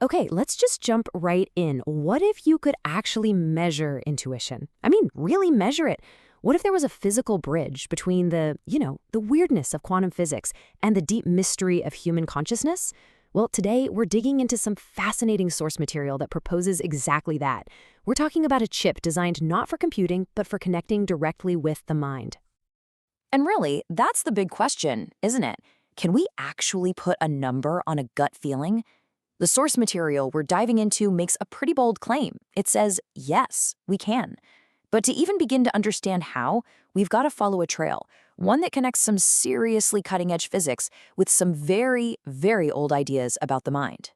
Okay, let's just jump right in. What if you could actually measure intuition? I mean, really measure it. What if there was a physical bridge between the weirdness of quantum physics and the deep mystery of human consciousness? Well, today we're digging into some fascinating source material that proposes exactly that. We're talking about a chip designed not for computing, but for connecting directly with the mind. And really, that's the big question, isn't it? Can we actually put a number on a gut feeling? The source material we're diving into makes a pretty bold claim. It says, yes, we can. But to even begin to understand how, we've got to follow a trail, one that connects some seriously cutting-edge physics with some very, very old ideas about the mind.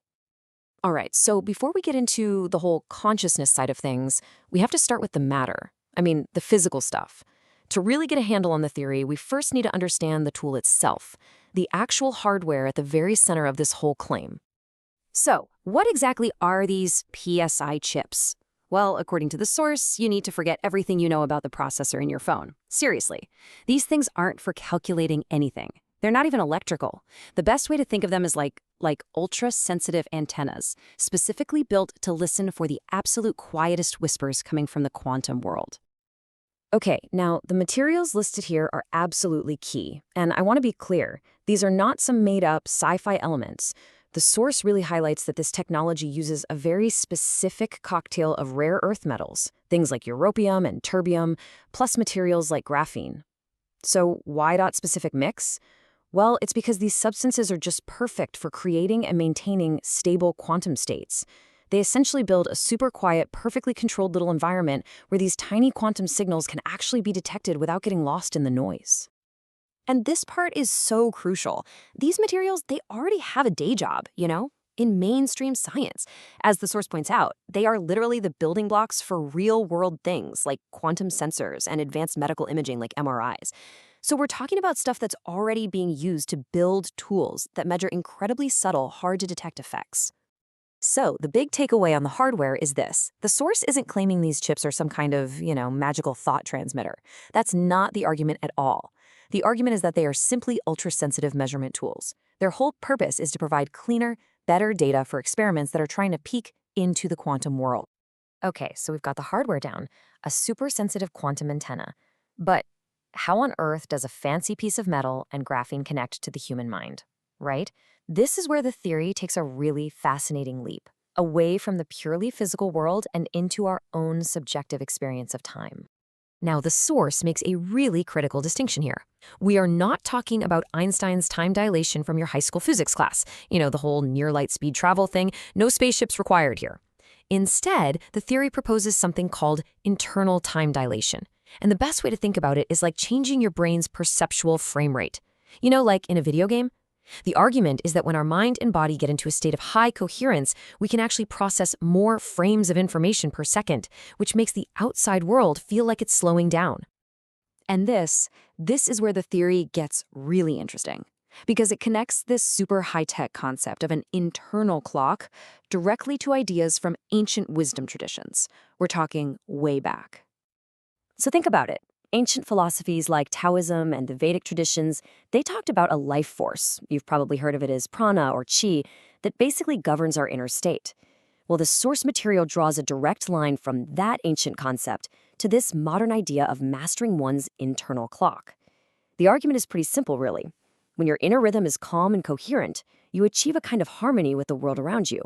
All right, so before we get into the whole consciousness side of things, we have to start with the matter. I mean, the physical stuff. To really get a handle on the theory, we first need to understand the tool itself, the actual hardware at the very center of this whole claim. So, what exactly are these PSI chips? Well, according to the source, you need to forget everything you know about the processor in your phone. Seriously, these things aren't for calculating anything. They're not even electrical. The best way to think of them is like ultra-sensitive antennas, specifically built to listen for the absolute quietest whispers coming from the quantum world. Okay, now the materials listed here are absolutely key, and I want to be clear, these are not some made-up sci-fi elements. The source really highlights that this technology uses a very specific cocktail of rare earth metals, things like europium and terbium, plus materials like graphene. So why that specific mix? Well, it's because these substances are just perfect for creating and maintaining stable quantum states. They essentially build a super quiet, perfectly controlled little environment where these tiny quantum signals can actually be detected without getting lost in the noise. And this part is so crucial. These materials, they already have a day job, in mainstream science. As the source points out, they are literally the building blocks for real-world things like quantum sensors and advanced medical imaging like MRIs. So we're talking about stuff that's already being used to build tools that measure incredibly subtle, hard-to-detect effects. So the big takeaway on the hardware is this. The source isn't claiming these chips are some kind of, magical thought transmitter. That's not the argument at all. The argument is that they are simply ultra-sensitive measurement tools. Their whole purpose is to provide cleaner, better data for experiments that are trying to peek into the quantum world. Okay, so we've got the hardware down, a super sensitive quantum antenna. But how on earth does a fancy piece of metal and graphene connect to the human mind, right? This is where the theory takes a really fascinating leap, away from the purely physical world and into our own subjective experience of time. Now, the source makes a really critical distinction here. We are not talking about Einstein's time dilation from your high school physics class, the whole near-light speed travel thing, no spaceships required here. Instead, the theory proposes something called internal time dilation. And the best way to think about it is like changing your brain's perceptual frame rate. Like in a video game? The argument is that when our mind and body get into a state of high coherence, we can actually process more frames of information per second, which makes the outside world feel like it's slowing down. And this is where the theory gets really interesting, because it connects this super high-tech concept of an internal clock directly to ideas from ancient wisdom traditions. We're talking way back. So think about it. Ancient philosophies like Taoism and the Vedic traditions, they talked about a life force, you've probably heard of it as prana or chi, that basically governs our inner state. Well, the source material draws a direct line from that ancient concept to this modern idea of mastering one's internal clock. The argument is pretty simple, really. When your inner rhythm is calm and coherent, you achieve a kind of harmony with the world around you.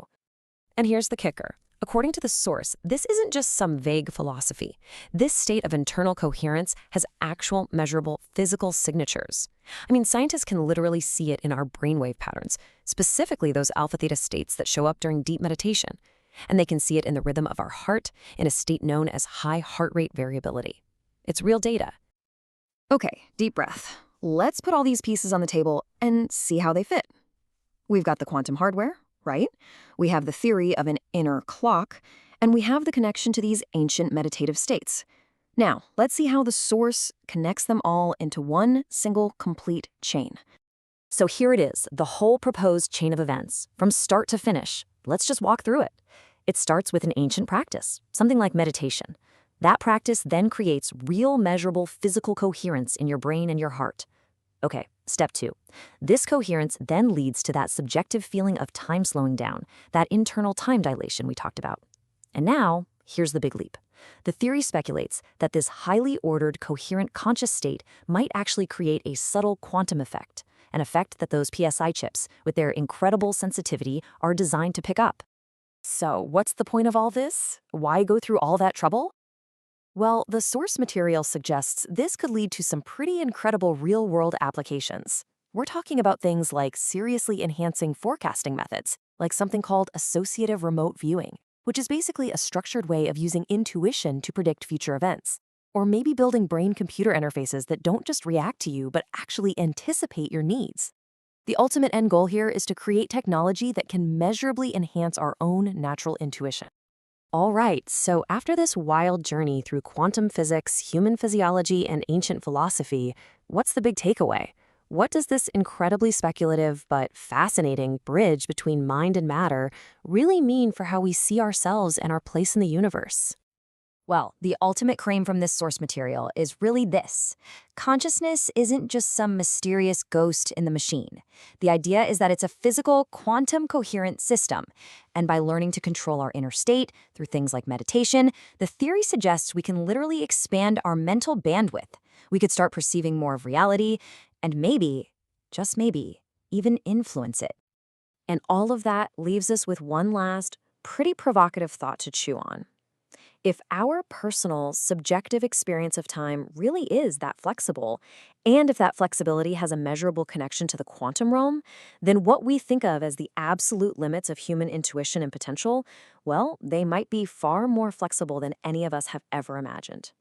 And here's the kicker. According to the source, this isn't just some vague philosophy. This state of internal coherence has actual, measurable, physical signatures. I mean, scientists can literally see it in our brainwave patterns, specifically those alpha-theta states that show up during deep meditation. And they can see it in the rhythm of our heart in a state known as high heart rate variability. It's real data. Okay, deep breath. Let's put all these pieces on the table and see how they fit. We've got the quantum hardware, right? We have the theory of an inner clock, and we have the connection to these ancient meditative states. Now, let's see how the source connects them all into one single complete chain. So here it is, the whole proposed chain of events, from start to finish. Let's just walk through it. It starts with an ancient practice, something like meditation. That practice then creates real measurable physical coherence in your brain and your heart. Okay, Step 2. This coherence then leads to that subjective feeling of time slowing down, that internal time dilation we talked about. And now, here's the big leap. The theory speculates that this highly ordered, coherent conscious state might actually create a subtle quantum effect, an effect that those PSI chips, with their incredible sensitivity, are designed to pick up. So, what's the point of all this? Why go through all that trouble? Well, the source material suggests this could lead to some pretty incredible real-world applications. We're talking about things like seriously enhancing forecasting methods, like something called associative remote viewing, which is basically a structured way of using intuition to predict future events. Or maybe building brain-computer interfaces that don't just react to you, but actually anticipate your needs. The ultimate end goal here is to create technology that can measurably enhance our own natural intuition. All right, so after this wild journey through quantum physics, human physiology, and ancient philosophy, what's the big takeaway? What does this incredibly speculative but fascinating bridge between mind and matter really mean for how we see ourselves and our place in the universe? Well, the ultimate claim from this source material is really this. Consciousness isn't just some mysterious ghost in the machine. The idea is that it's a physical, quantum coherent system. And by learning to control our inner state through things like meditation, the theory suggests we can literally expand our mental bandwidth. We could start perceiving more of reality and maybe, just maybe, even influence it. And all of that leaves us with one last, pretty provocative thought to chew on. If our personal, subjective experience of time really is that flexible, and if that flexibility has a measurable connection to the quantum realm, then what we think of as the absolute limits of human intuition and potential, well, they might be far more flexible than any of us have ever imagined.